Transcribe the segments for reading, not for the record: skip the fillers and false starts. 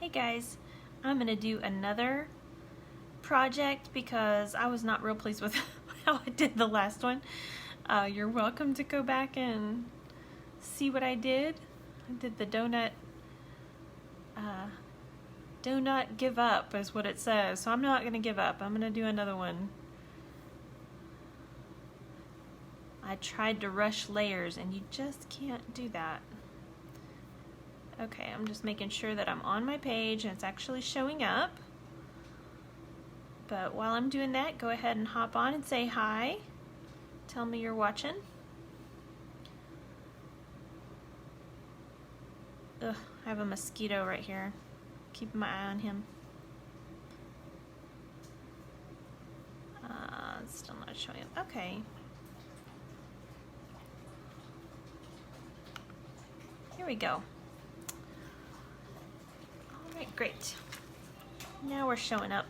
Hey guys, I'm going to do another project because I was not real pleased with how I did the last one. You're welcome to go back and see what I did. I did the donut give up is what it says, so I'm not going to give up. I'm going to do another one. I tried to rush layers and you just can't do that. Okay, I'm just making sure that I'm on my page and it's actually showing up. But while I'm doing that, go ahead and hop on and say hi. Tell me you're watching. Ugh, I have a mosquito right here. Keeping my eye on him. It's still not showing up. Okay. Here we go. Alright, great. Now we're showing up.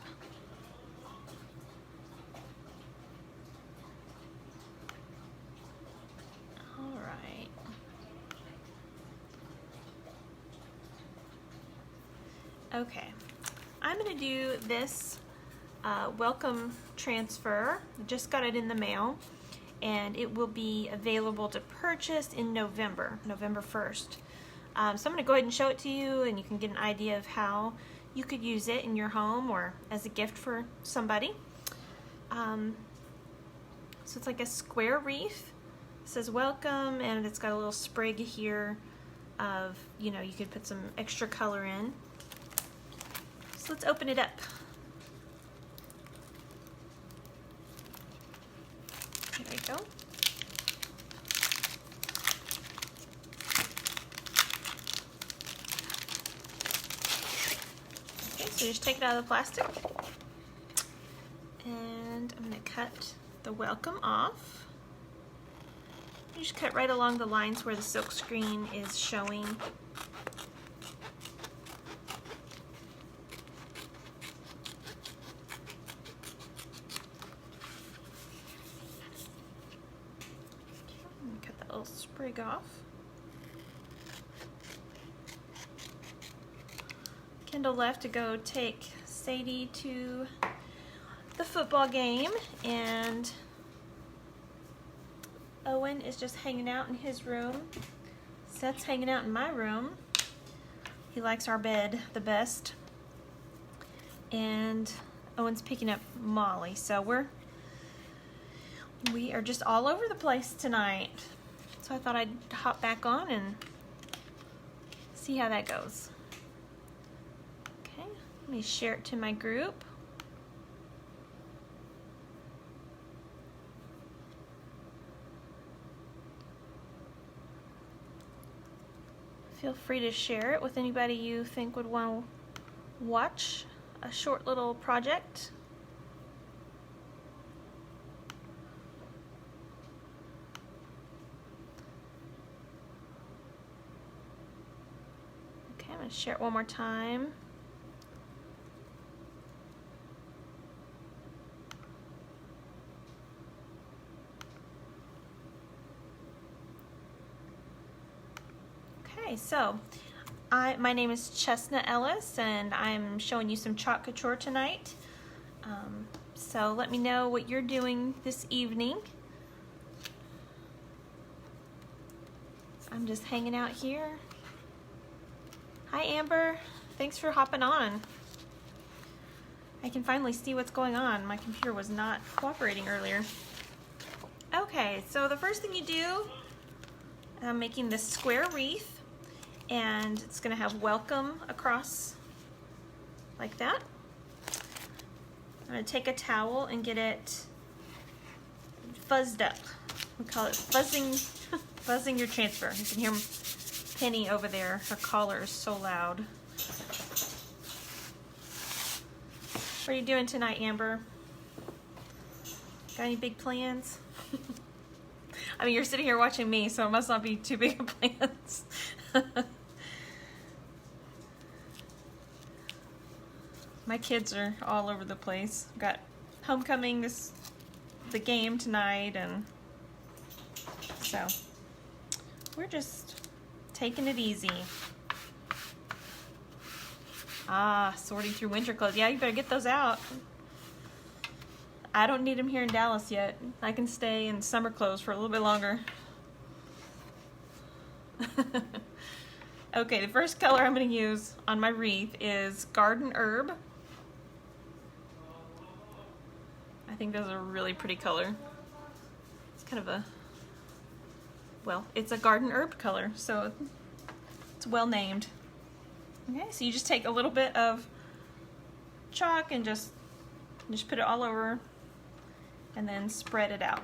Alright. Okay. I'm going to do this welcome transfer. I just got it in the mail, and it will be available to purchase in November 1st. So I'm going to go ahead and show it to you, and you can get an idea of how you could use it in your home or as a gift for somebody. So it's like a square wreath. It says welcome, and it's got a little sprig here of, you could put some extra color in. So let's open it up. There we go. Okay, so just take it out of the plastic. And I'm going to cut the welcome off. You just cut right along the lines where the silk screen is showing. Cut that little sprig off. Kendall left to go take Sadie to the football game, and Owen is just hanging out in his room. Seth's hanging out in my room. He likes our bed the best. And Owen's picking up Molly. So we are just all over the place tonight. So I thought I'd hop back on and see how that goes. Okay, let me share it to my group. Feel free to share it with anybody you think would want to watch a short little project. Okay, I'm going to share it one more time. Okay, so my name is Chesna Ellis, and I'm showing you some Chalk Couture tonight. So let me know what you're doing this evening. I'm just hanging out here. Hi Amber, thanks for hopping on. I can finally see what's going on. My computer was not cooperating earlier. Okay, so the first thing you do, I'm making this square wreath. And it's going to have welcome across like that. I'm going to take a towel and get it fuzzed up. We call it fuzzing your transfer. You can hear Penny over there. Her collar is so loud. What are you doing tonight, Amber? Got any big plans? I mean, you're sitting here watching me, so it must not be too big of plans. My kids are all over the place. Got homecoming the game tonight, and so we're just taking it easy. Ah, sorting through winter clothes. Yeah, you better get those out. I don't need them here in Dallas yet. I can stay in summer clothes for a little bit longer. Okay, the first color I'm going to use on my wreath is Garden Herb. I think that's a really pretty color. It's kind of a, well, it's a garden herb color, so it's well named. Okay, so you just take a little bit of chalk and just put it all over and then spread it out.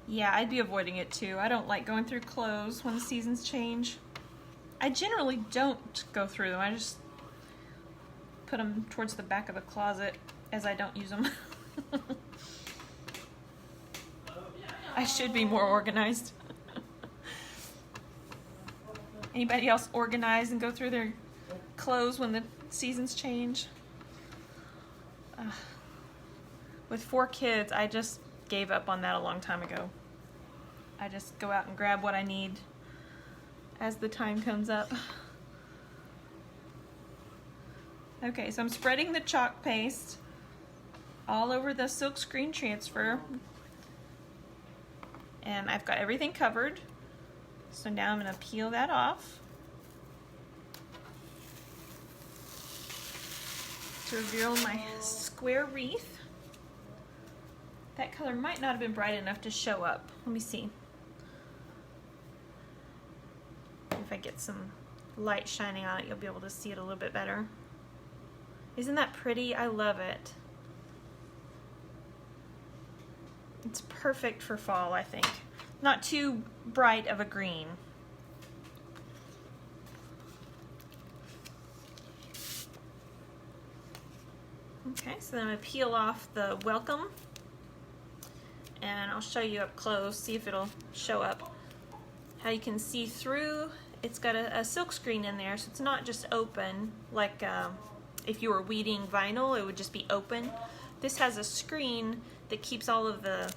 Yeah, I'd be avoiding it too. I don't like going through clothes when the seasons change. I generally don't go through them. I just put them towards the back of the closet as I don't use them. I should be more organized. Anybody else organize and go through their clothes when the seasons change? With 4 kids, I just gave up on that a long time ago. I just go out and grab what I need as the time comes up. Okay, so I'm spreading the chalk paste all over the silkscreen transfer, and I've got everything covered. So now I'm going to peel that off to reveal my square wreath. That color might not have been bright enough to show up. Let me see if I get some light shining on it. You'll be able to see it a little bit better. Isn't that pretty? I love it. It's perfect for fall, I think. Not too bright of a green. Okay, so then I'm going to peel off the welcome, and I'll show you up close, see if it'll show up. How you can see through, it's got a silk screen in there, so it's not just open like if you were weeding vinyl, it would just be open. This has a screen that keeps all of the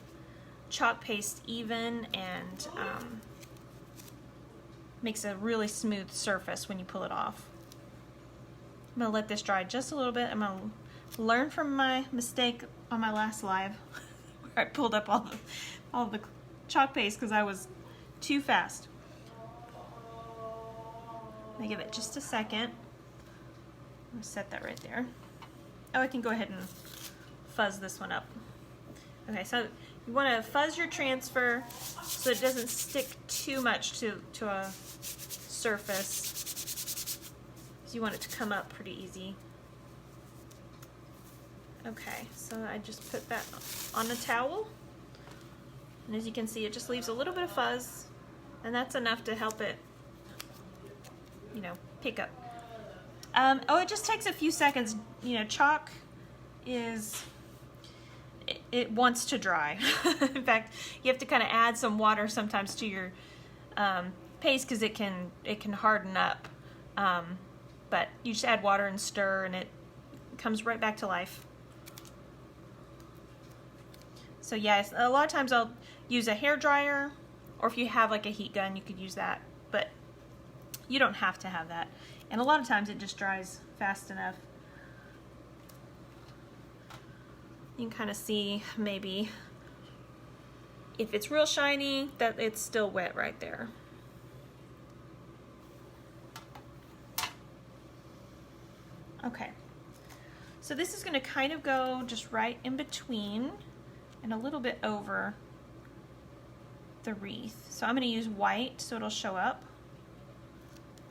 chalk paste even and makes a really smooth surface when you pull it off. I'm gonna let this dry just a little bit. I'm gonna learn from my mistake on my last live where I pulled up all the chalk paste because I was too fast. I'm gonna give it just a second. I'm gonna set that right there. Oh, I can go ahead and fuzz this one up. Okay, so you want to fuzz your transfer so it doesn't stick too much to a surface. So you want it to come up pretty easy. Okay, so I just put that on a towel, and as you can see, it just leaves a little bit of fuzz, and that's enough to help it, you know, pick up. Oh, it just takes a few seconds. You know, chalk is, it wants to dry. In fact, you have to kind of add some water sometimes to your paste because it can harden up. But you just add water and stir, and it comes right back to life. So yes, a lot of times I'll use a hair dryer, or if you have like a heat gun, you could use that, but you don't have to have that. And a lot of times it just dries fast enough. You can kind of see maybe if it's real shiny that it's still wet right there. Okay, so this is going to kind of go just right in between and a little bit over the wreath. So I'm going to use white so it'll show up.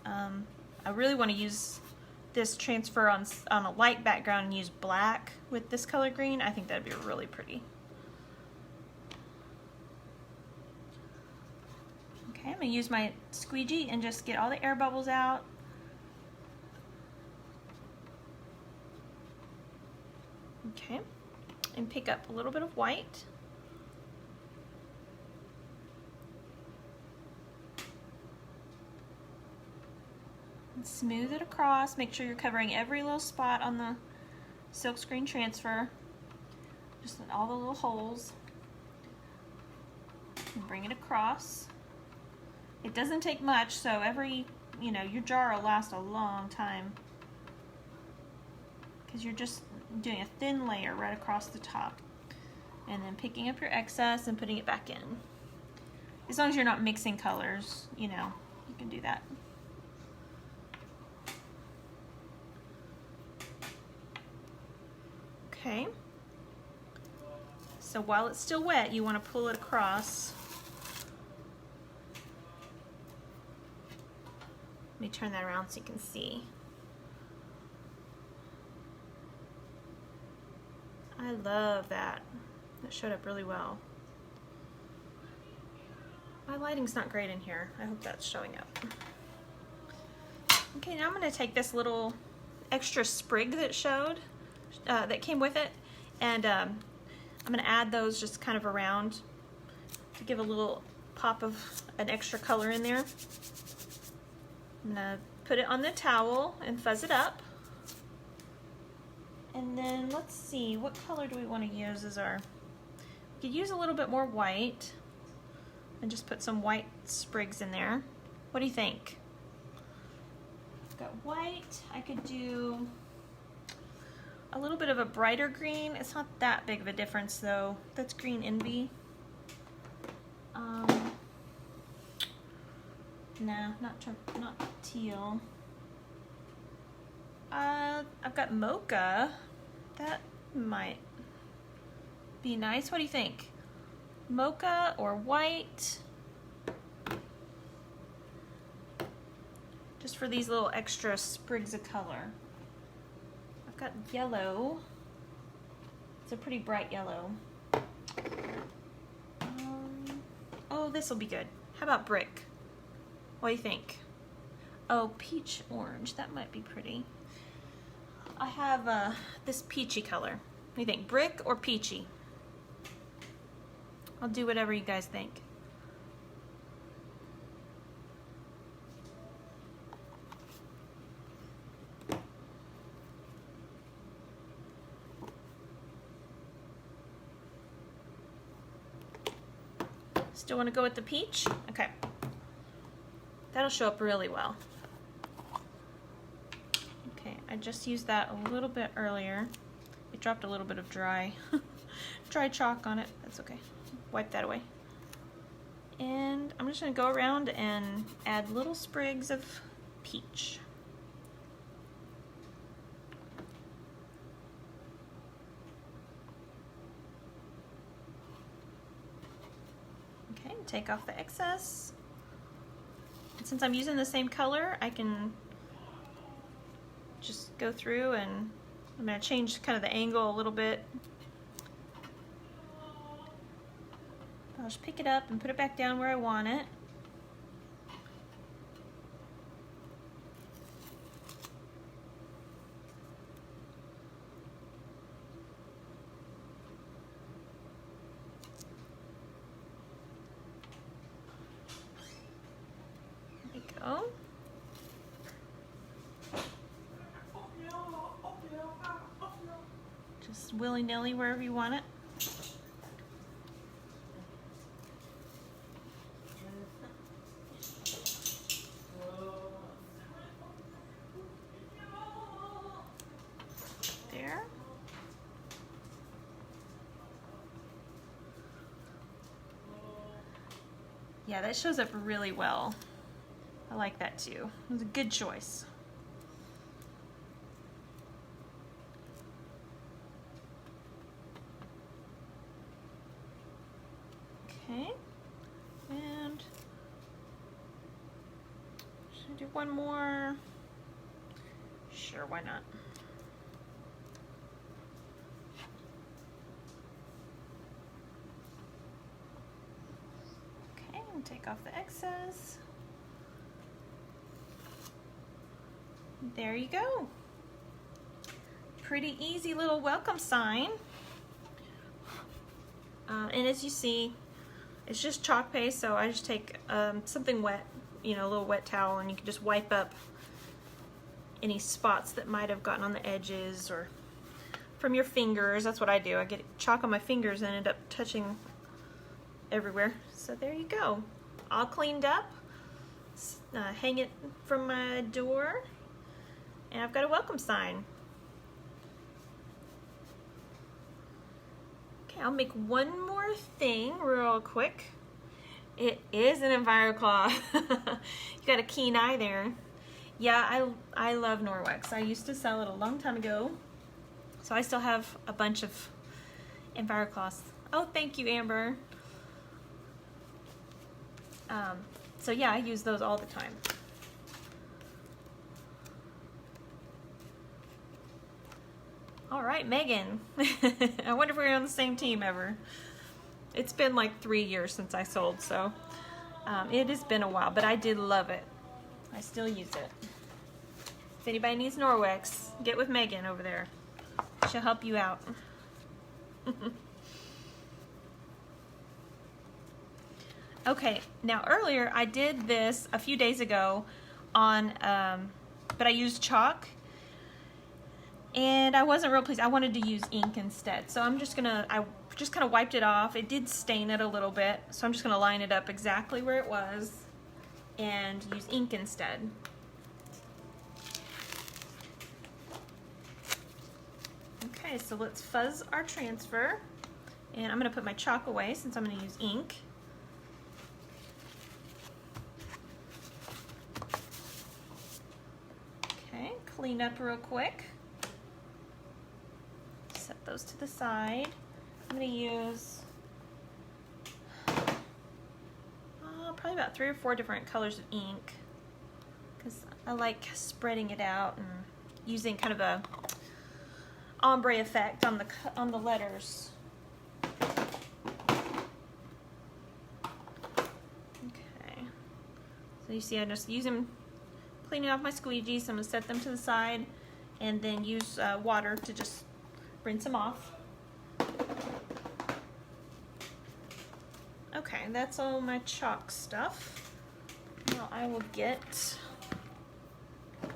I really want to use this transfer on a light background and use black with this color green. I think that'd be really pretty. Okay, I'm going to use my squeegee and just get all the air bubbles out. Okay, and pick up a little bit of white. And smooth it across. Make sure you're covering every little spot on the silkscreen transfer. Just in all the little holes. And bring it across. It doesn't take much, so your jar will last a long time because you're just doing a thin layer right across the top and then picking up your excess and putting it back in. As long as you're not mixing colors, you can do that. Okay. So while it's still wet, you want to pull it across. Let me turn that around so you can see. I love that. That showed up really well. My lighting's not great in here. I hope that's showing up. Okay, now I'm going to take this little extra sprig that that came with it, and I'm going to add those just kind of around to give a little pop of an extra color in there. I'm going to put it on the towel and fuzz it up. And then let's see, what color do we want to use as our... We could use a little bit more white and just put some white sprigs in there. What do you think? I've got white. I could do a little bit of a brighter green. It's not that big of a difference though. That's Green Envy. Nah, not teal. I've got mocha. That might be nice. What do you think? Mocha or white? Just for these little extra sprigs of color. I've got yellow. It's a pretty bright yellow. Oh, this will be good. How about brick? What do you think? Oh, peach orange. That might be pretty. I have this peachy color. What do you think? Brick or peachy? I'll do whatever you guys think. Still want to go with the peach? Okay. That'll show up really well. Okay, I just used that a little bit earlier. It dropped a little bit of dry chalk on it. That's okay. Wipe that away. And I'm just going to go around and add little sprigs of peach. Okay, take off the excess. And since I'm using the same color, I can just go through and I'm going to change kind of the angle a little bit. I'll just pick it up and put it back down where I want it. There we go. Just willy-nilly wherever you want it. There. Yeah, that shows up really well. I like that too. It was a good choice. Okay, and should I do one more? Sure, why not? Okay, and take off the excess. There you go. Pretty easy little welcome sign. And as you see, it's just chalk paste, so I just take something wet, a little wet towel, and you can just wipe up any spots that might have gotten on the edges or from your fingers. That's what I do. I get chalk on my fingers and end up touching everywhere. So there you go. All cleaned up. hang it from my door, and I've got a welcome sign. Okay, I'll make one more thing real quick. It is an EnviroClaw. You got a keen eye there. Yeah, I love Norwex. I used to sell it a long time ago, so I still have a bunch of EnviroClaws. Oh, thank you, Amber. So yeah, I use those all the time. All right, Megan. I wonder if we're on the same team ever. It's been like 3 years since I sold, so it has been a while, but I did love it. I still use it. If anybody needs Norwex, get with Megan over there. She'll help you out. Okay, now earlier I did this a few days ago on, but I used chalk, and I wasn't real pleased. I wanted to use ink instead, so I'm just gonna, I just kind of wiped it off. It did stain it a little bit, so I'm just gonna line it up exactly where it was and use ink instead. Okay, so let's fuzz our transfer, and I'm gonna put my chalk away since I'm gonna use ink. Clean up real quick. Set those to the side. I'm going to use probably about 3 or 4 different colors of ink because I like spreading it out and using kind of a ombre effect on the letters. Okay, so you see I just use them. Cleaning off my squeegees, so I'm going to set them to the side and then use water to just rinse them off. Okay, that's all my chalk stuff. Now I will get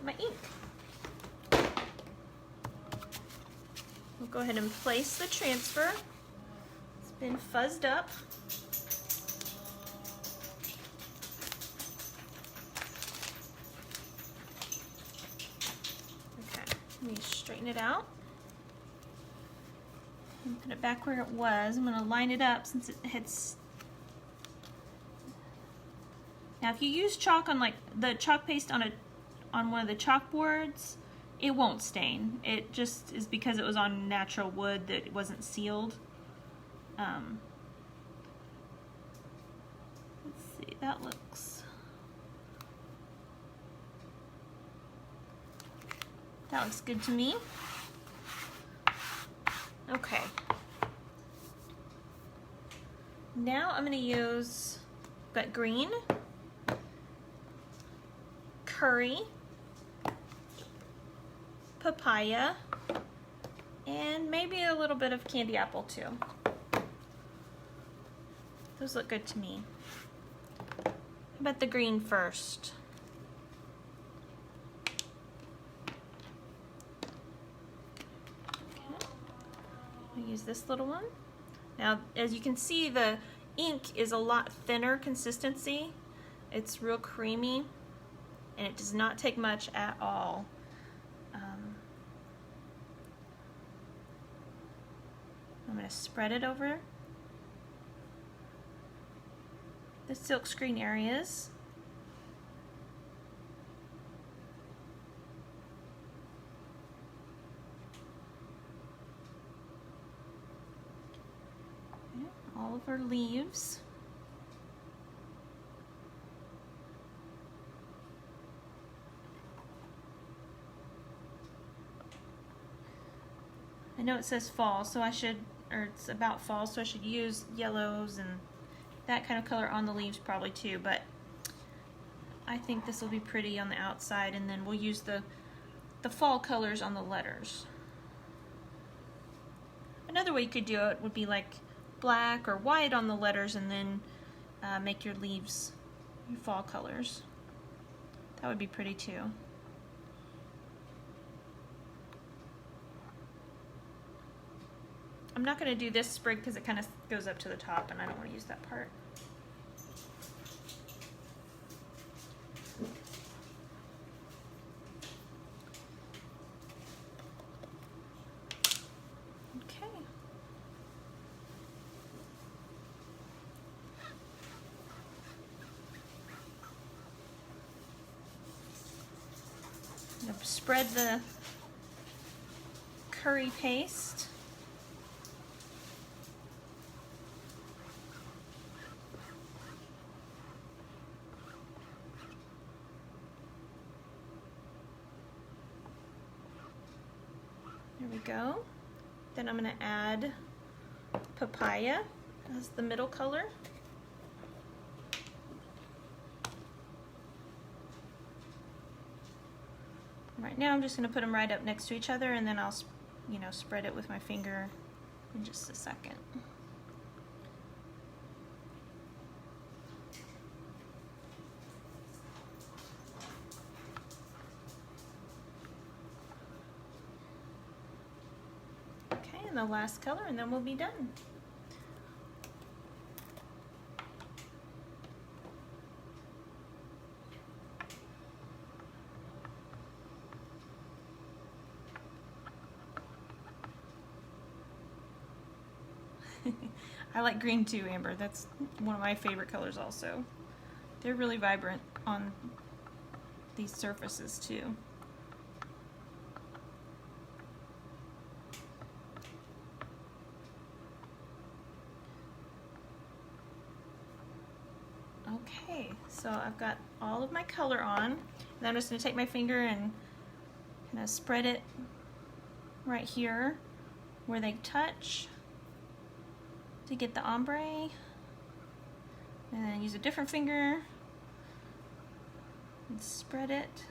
my ink. We'll go ahead and place the transfer. It's been fuzzed up. Let me straighten it out and put it back where it was. I'm going to line it up since it hits. Now if you use chalk on like the chalk paste on one of the chalkboards, it won't stain. It just is because it was on natural wood that it wasn't sealed. Let's see, that looks. That looks good to me. Okay. Now I'm going to use, got green, curry, papaya, and maybe a little bit of candy apple too. Those look good to me. How about the green first? Use this little one. Now, as you can see, the ink is a lot thinner consistency. It's real creamy, and it does not take much at all. I'm going to spread it over the silkscreen areas. All of our leaves. I know it says fall, so I should, or it's about fall, so I should use yellows and that kind of color on the leaves probably too, but I think this will be pretty on the outside, and then we'll use the fall colors on the letters. Another way you could do it would be like black or white on the letters and then make your leaves your fall colors. That would be pretty too. I'm not going to do this sprig because it kind of goes up to the top and I don't want to use that part. spread the curry paste. There we go. Then I'm going to add papaya as the middle color. Right now I'm just going to put them right up next to each other, and then I'll, you know, spread it with my finger in just a second. Okay, and the last color, and then we'll be done. I like green too, Amber. That's one of my favorite colors also. They're really vibrant on these surfaces too. Okay, so I've got all of my color on, and I'm just going to take my finger and kind of spread it right here where they touch to get the ombre, and then use a different finger and spread it.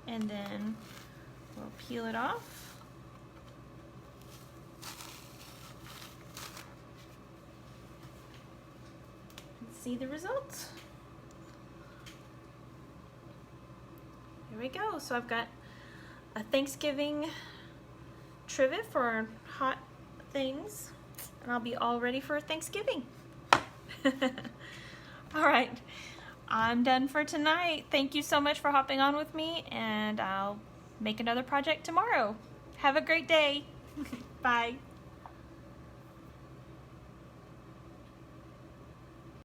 And then we'll peel it off. And see the results. Here we go. So I've got a Thanksgiving trivet for hot things, and I'll be all ready for Thanksgiving. All right, I'm done for tonight. Thank you so much for hopping on with me, and I'll make another project tomorrow. Have a great day. Bye.